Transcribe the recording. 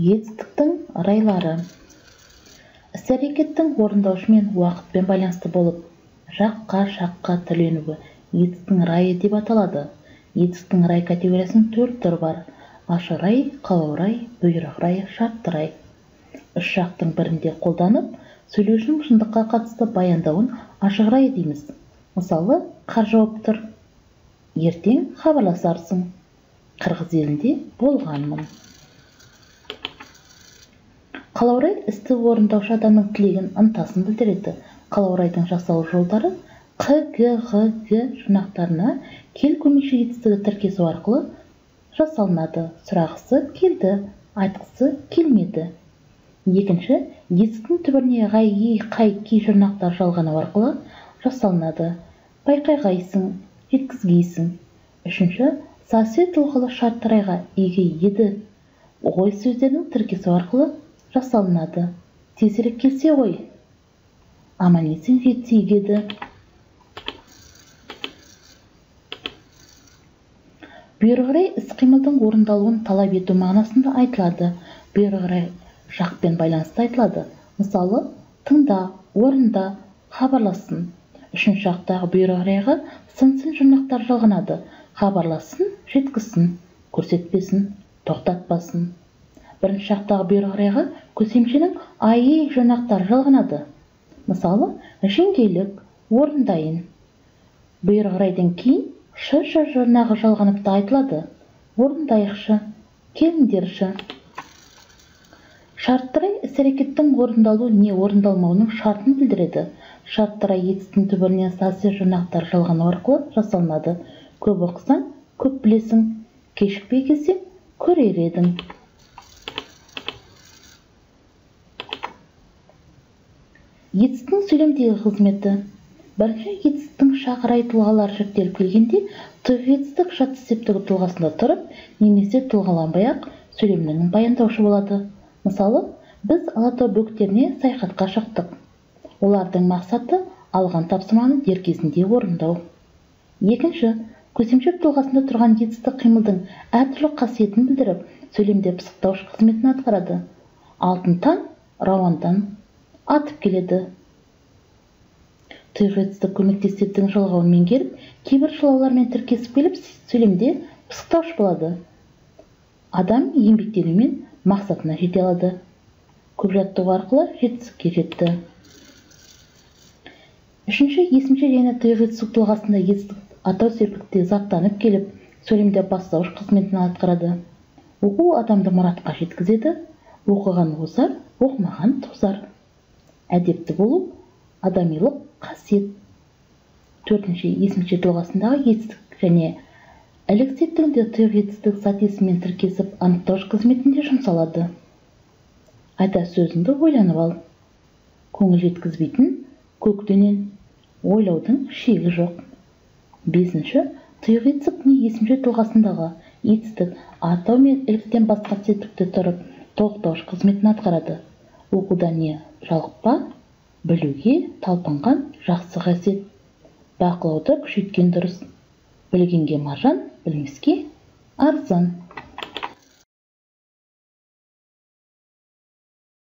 Етістіктің райлары. Іс-әрекеттің орындаушымен уақытпен байланысты болып, жаққа-шаққа түрленуі етістіктің райы деп аталады. Етістіктің рай категориясының 4 түрі бар: ашы рай, қалау рай, бұйрық рай, шартты рай. Үш жақтың бірінде қолданып, сөйлеушінің шындыққа қатысты баяндауын ашық рай дейміз. Мысалы, қар жауып тұр. Ертең хабарласарсың. Қырғыз елінде болғанмын. Қалау рай істі орындаушы адамның тілегін, ынтасын білдіреді. Қалау райдың жасалу жолдары Қ, Г, Ғ, Г жұрнақтарына кел көмекші етістігі тіркесу арқылы жасалынады. Сұрағысы келді, айтқысы келмеді. Екінші, етістіктің түбіріне ғай, ей, қай, кей жұрнақтар жалғану арқылы жасалынады. Байқайғайсың, жеткізгейсің. Үшінші, сасы тұлғалы шартты райға еге, еді, ғой сөздерінің тіркесу арқылы жасалынады. Тезірек келсе ғой. Аман есен жетсе егеді. Бұйрық рай іс-қимылдың орындалуын талап ету мағынасында айтылады. Бұйрық рай жақпен байланысты айтылады. Мысалы, тыңда, орында, хабарласын. Үшінші жақтағы бұйрық райға сын-сын жұрнақтар жалғанады. Хабарласын, жеткізсін, көрсетпесін, тоқтатпасын. Бірінші жақтағы бұйрық райға көсемшенің ай-ей жұрнақтар жалғанады. Мысалы, жеңгейлік, орындайын. Бұйрық райдан кейін шы-шы жұрнағы жалғанып та айтылады. Орындайықшы, келіңдерші. Шартты рай іс-әрекеттің орындалу не орындалмауының шартын білдіреді. Шартты рай етістің түбірінен сасы жұрнақтар жалғану арқылы жасалынады. Көп оқысаң, көп білесің, кешікпей келсең, көрер едің. Етістің сөйлемдегі қызметі. Бірінші, етістің шақырай тұлғалар жүктеліп келгенде, тұйық етістік жат септігі тұлғасында тұрып, немесе тұлғаланбай-ақ сөйлемнің баяндаушы болады. Мысалы, біз Алатау бөктеріне саяхатқа шықтық. Олардың мақсаты алған тапсырманы дер кезінде орындау. Екінші, көсемшек тұлғасында тұрған етістік қимылдың әртүрлі қасиетін білдіріп, сөйлемде пысықтаушы қызметін атқарады. Алтын таң рауандан атып келеді. Тұйық етістік көмектестердің жалғауын меңгеріп, кейбір жалғаулармен тіркесіп келіп, сөйлемде пысықтаушы болады. Адам еңбектенумен мақсатына жете алады. Көп жаттығу арқылы жетістікке жетті. Үшінші, есімше және тұйық етістік тұлғасында етістік атау серпілікте заттанып келіп, сөйлемде бастауыш қызметін атқарады. Оқу адамды мұратқа жеткізеді. Оқыған озар, оқымаған тозар. Әдепті болу, адамилық қасиет. Төртінші, есімше тұлғасындағы етістік және әлексет тілінде тұйық етістік зат есіммен тіркесіп анықтауыш қызметінде жұмсалады. Айта сөзіңді ойланып ал. Көңіл жеткізбейтін көктенен, ойлаудың шегі жоқ. Бесінші, тұйық етістік не есімше тұлғасындағы етістік атау мен іліктен басқа септікте тұрып, толықтауыш қызметін атқарады. Оқуда не жалықпа, білуге талпынған жақсы қасиет. Бақылауды күшейткен дұрыс. Білгенге маржан, білмеске арзан.